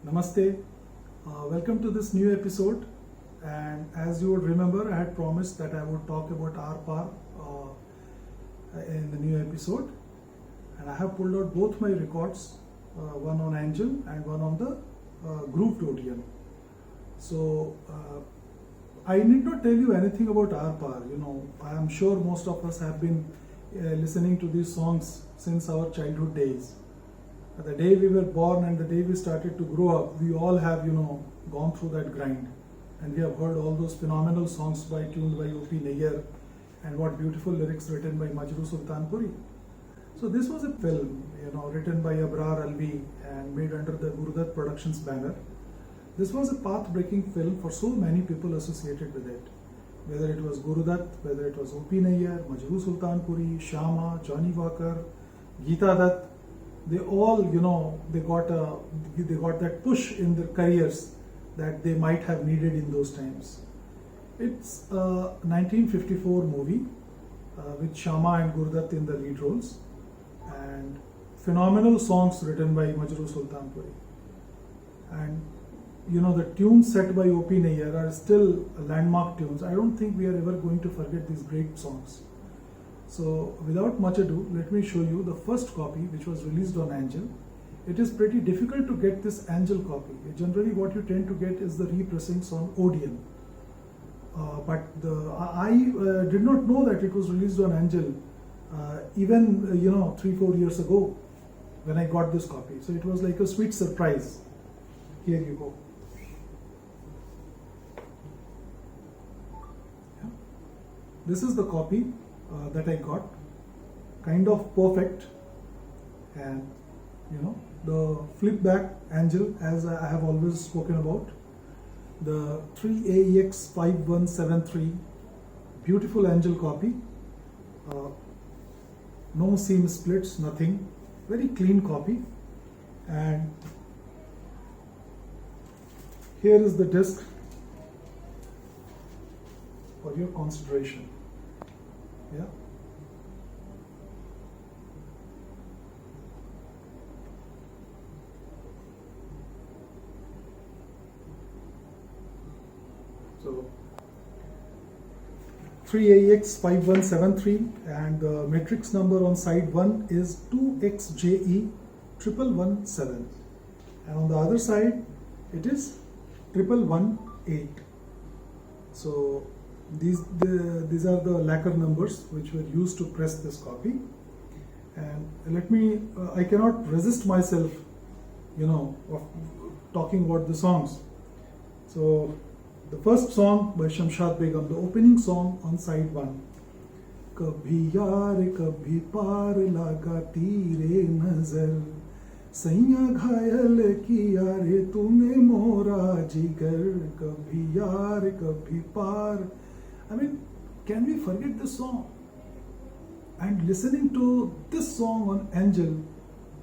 Namaste. Welcome to this new episode. And as you would remember, I had promised that I would talk about R-Par in the new episode. And I have pulled out both my records, one on Angel and one on the Groove Odeon. So I need not tell you anything about R-Par. I am sure most of us have been listening to these songs since our childhood days. The day we were born and the day we started to grow up, we all have, gone through that grind. And we have heard all those phenomenal songs tuned by O.P. Nayyar, and what beautiful lyrics written by Majrooh Sultanpuri. So this was a film, written by Abrar Alvi and made under the Gurudutt Productions banner. This was a path-breaking film for so many people associated with it. Whether it was Gurudutt, whether it was O.P. Nayyar, Majrooh Sultanpuri, Shyama, Johnny Walker, Geeta Dutt, they all, they got that push in their careers that they might have needed in those times. It's a 1954 movie with Shyama and Gurudutt in the lead roles, and phenomenal songs written by Majrooh Sultanpuri. And the tunes set by O.P. Nayyar are still landmark tunes. I don't think we are ever going to forget these great songs. So without much ado, let me show you the first copy which was released on Angel. It is pretty difficult to get this Angel copy. Generally what you tend to get is the repressings on Odeon. But I did not know that it was released on Angel even 3-4 years ago when I got this copy. So it was like a sweet surprise. Here you go. Yeah. This is the copy that I got, kind of perfect, and the flip back Angel, as I have always spoken about, the 3AEX5173, beautiful Angel copy, no seam splits, nothing, very clean copy. And here is the disc for your consideration. Yeah. So 3AEX5173, and the matrix number on side 1 is 2XJE1117, and on the other side it is 1118. So these are the lacquer numbers which were used to press this copy. And I cannot resist myself, of talking about the songs. So the first song by Shamshad Begum, the opening song on side 1. Kabhi yaar kabhi paar lagati re nazar, सैया घायल किया रे तूने मोरा जिगर, कभी यार कभी पार. I mean, can we forget this song? And listening to this song on Angel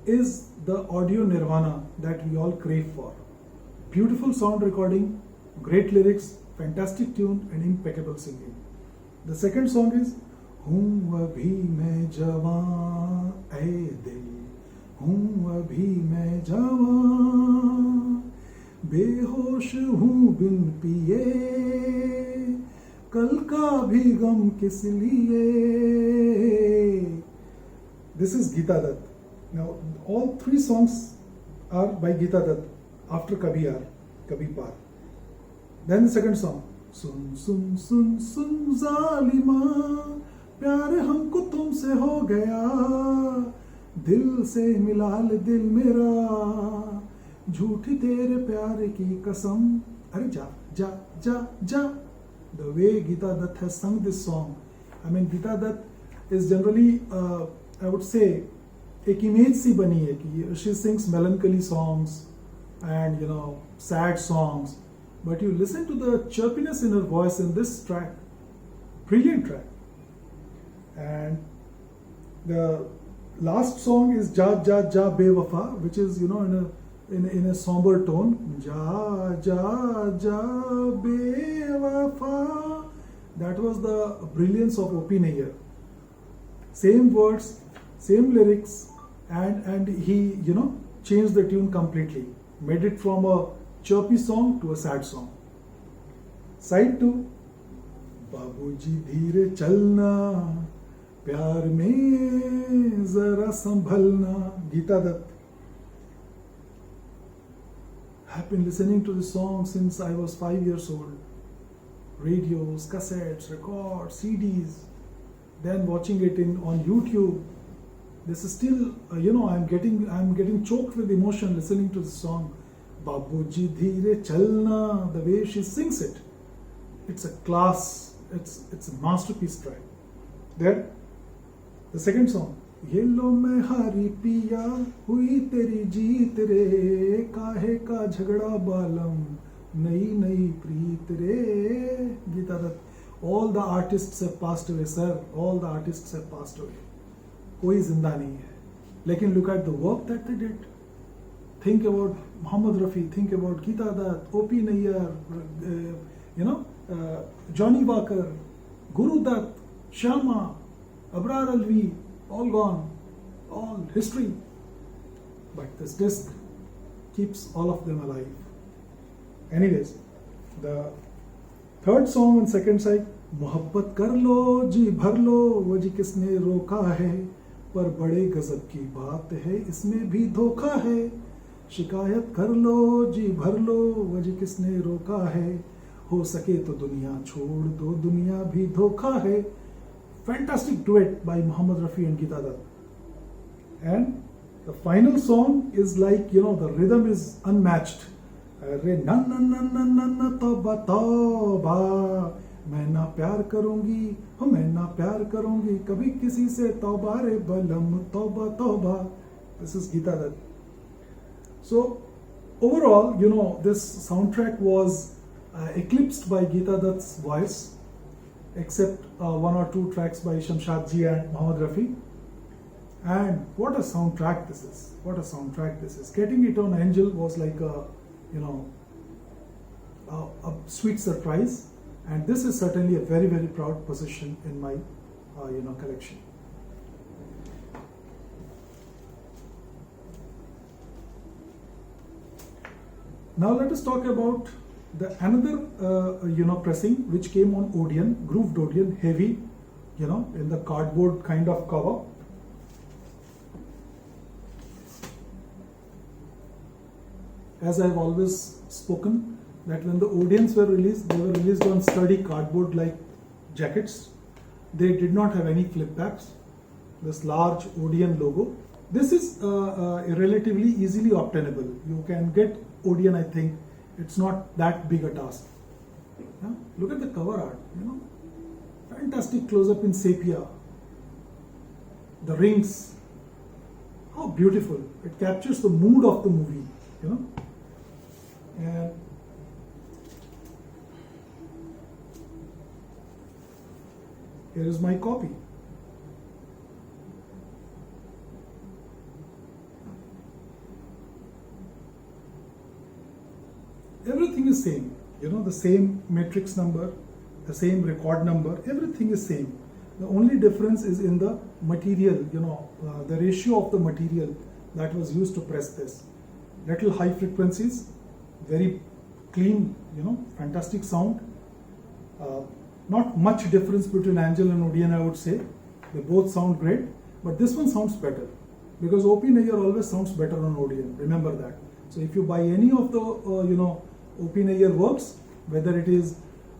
is the audio nirvana that we all crave for. Beautiful sound recording, great lyrics, fantastic tune, and impeccable singing. The second song is Hoon abhi main jawan ay dil, हूँ अभी मैं जवां, बेहोश हूँ बिन पिए, कल का भी गम किस लिए. This is Geeta Dutt. Now all three songs are by Geeta Dutt after Kabhi Yaar, Kabhi Paar. Then the second song, सुन सुन सुन सुन जालिमा, प्यार हमको तुमसे हो गया, दिल से मिला ले दिल मेरा, झूठी तेरे प्यार की कसम. अरे जा जा जा जा. The way Geeta Dutt has sung this song, I mean, Geeta Dutt is generally, I would say, एक इमेज सी बनी है कि she sings melancholy songs and sad songs, but you listen to the chirpiness in her voice in this track, brilliant track. And the last song is Ja Ja Ja Bewafa, which is in a somber tone. Ja Ja Ja Bewafa. That was the brilliance of O.P. Nayyar. Same words, same lyrics, and he changed the tune completely. made it from a chirpy song to a sad song. Side 2, बाबूजी धीरे चलना, प्यार में जरा संभलना, Geeta Dutt. I've been listening to this song since I was 5 years old. Radios, cassettes, records, CDs, then watching it on YouTube. This is still, I'm getting choked with emotion listening to this song. Babuji Dheere Chalna, the way she sings it. It's a class, it's a masterpiece track. Then, the second song. ये लो मैं हारी पिया हुई तेरी जीत रे, काहे का झगड़ा बालम, नई नई प्रीत रे. Geeta Dutt. All the artists have passed away, sir. All the artists have passed away. कोई जिंदा नहीं है. लेकिन look at the work that they did. Think about Mohammed Rafi, think about Geeta Dutt, O.P. Nayyar, Johnny Walker, Guru Dutt, Shyama, Abrar Alvi, all gone, all history. But this disc keeps all of them alive. Anyways, the third song on second side, मोहब्बत कर लो जी भर लो, वो जी किसने रोका है, पर बड़े गजब की बात है, इसमें भी धोखा है. शिकायत कर लो जी भर लो, वो जी किसने रोका है, हो सके तो दुनिया छोड़ दो, दुनिया भी धोखा है. Fantastic duet by Mohammed Rafi and Geeta Dutt. And the final song is like, the rhythm is unmatched. अरे ना ना ना ना ना ना तौबा तौबा, मैं ना प्यार करूंगी, मैं ना प्यार करूंगी कभी किसी से, तौबा रे बलम तौबा तौबा. This is Geeta Dutt. So overall, this soundtrack was eclipsed by Geeta Dutt's voice, except one or two tracks by Shamshad Ji and Mohammed Rafi. And what a soundtrack this is! What a soundtrack this is! Getting it on Angel was like a sweet surprise, and this is certainly a very, very proud possession in my collection. Now let us talk about another pressing which came on Odeon, grooved Odeon, heavy, in the cardboard kind of cover. As I have always spoken, that when the Odeons were released, they were released on sturdy cardboard-like jackets. They did not have any flip backs. This large Odeon logo. This is relatively easily obtainable. You can get Odeon, I think. It's not that big a task. Yeah? Look at the cover art. Fantastic close-up in sepia. The rings. How beautiful! It captures the mood of the movie. And here is my copy. Everything is same, the same matrix number, the same record number, everything is same. The only difference is in the material, the ratio of the material that was used to press this. Little high frequencies, very clean, fantastic sound. Not much difference between Angel and Odeon, I would say. They both sound great, but this one sounds better because O.P. Nayyar always sounds better on Odeon. Remember that. So if you buy any of the O.P. Nayyar works, whether it is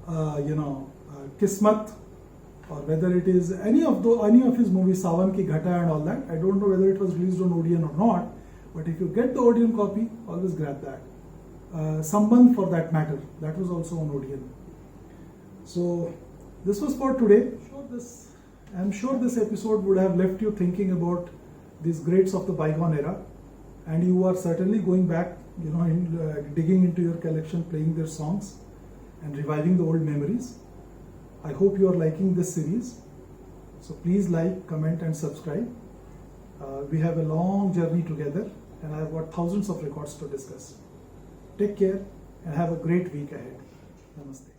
Kismat or whether it is any of his movies, Sawan Ki Ghata and all that, I don't know whether it was released on Odeon or not, but if you get the Odeon copy, always grab that. Sambandh, for that matter, that was also on Odeon. So this was for today. I'm sure this episode would have left you thinking about these greats of the bygone era, and you are certainly going back, digging into your collection, playing their songs and reviving the old memories. I hope you are liking this series. So please like, comment and subscribe. We have a long journey together, and I have got thousands of records to discuss. Take care and have a great week ahead. Namaste.